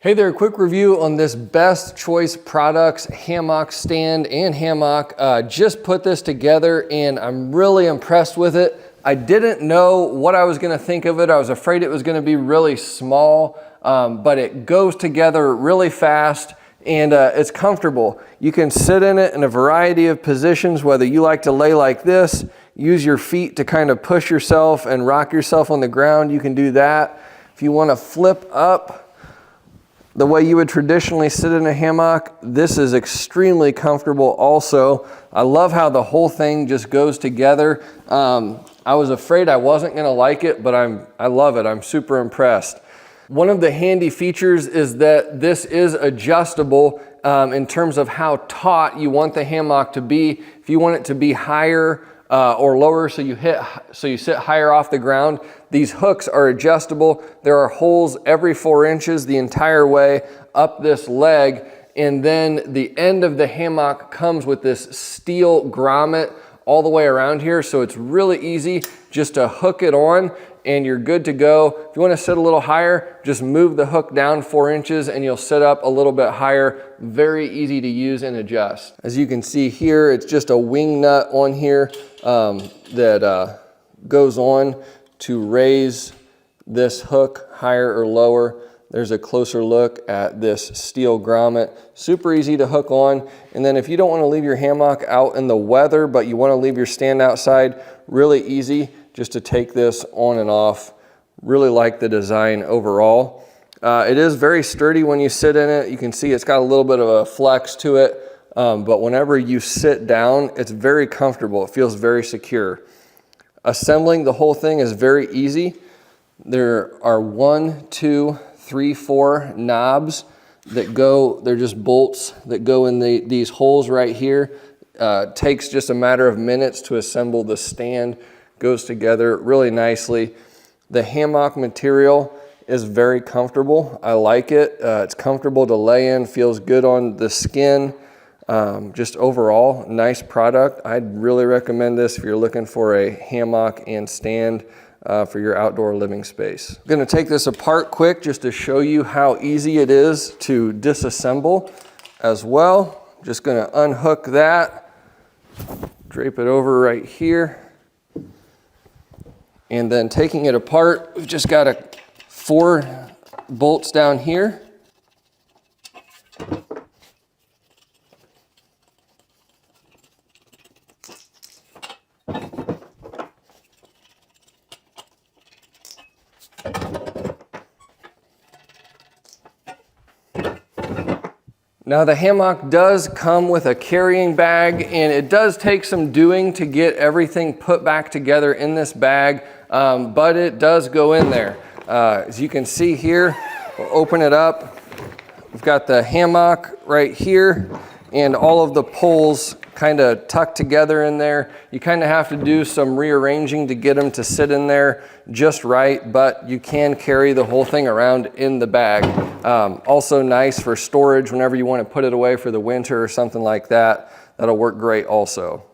Hey there, quick review on this Best Choice Products hammock stand and hammock. Just put this together and I'm really impressed with it. I didn't know what I was gonna think of it. I was afraid it was gonna be really small, but it goes together really fast and it's comfortable. You can sit in it in a variety of positions, whether you like to lay like this, use your feet to kind of push yourself and rock yourself on the ground, you can do that. If you wanna flip up, the way you would traditionally sit in a hammock, this is extremely comfortable also. I love how the whole thing just goes together. I was afraid I wasn't gonna like it, but I love it. I'm super impressed. One of the handy features is that this is adjustable in terms of how taut you want the hammock to be. If you want it to be higher or lower so you sit higher off the ground, these hooks are adjustable. There are holes every 4 inches the entire way up this leg, and then the end of the hammock comes with this steel grommet all the way around here, so it's really easy just to hook it on and you're good to go. If you want to sit a little higher, just move the hook down 4 inches and you'll sit up a little bit higher. Very easy to use and adjust. As you can see here, it's just a wing nut on here that goes on to raise this hook higher or lower. There's a closer look at this steel grommet. Super easy to hook on. And then if you don't want to leave your hammock out in the weather, but you want to leave your stand outside, really easy just to take this on and off. Really like the design overall. It is very sturdy when you sit in it. You can see it's got a little bit of a flex to it, but whenever you sit down, it's very comfortable. It feels very secure. Assembling the whole thing is very easy. There are 1, 2, 3, 4 knobs that go, they're just bolts that go in these holes right here. Takes just a matter of minutes to assemble the stand. Goes together really nicely. The hammock material is very comfortable. I like it. It's comfortable to lay in, feels good on the skin. Just overall, nice product. I'd really recommend this if you're looking for a hammock and stand for your outdoor living space. I'm gonna take this apart quick just to show you how easy it is to disassemble as well. Just gonna unhook that, drape it over right here. And then taking it apart, we've just got 4 bolts down here. Now the hammock does come with a carrying bag, and it does take some doing to get everything put back together in this bag, but it does go in there. As you can see here, we'll open it up. We've got the hammock right here and all of the poles kind of tucked together in there. You kind of have to do some rearranging to get them to sit in there just right, but you can carry the whole thing around in the bag. Also nice for storage whenever you want to put it away for the winter or something like that. That'll work great also.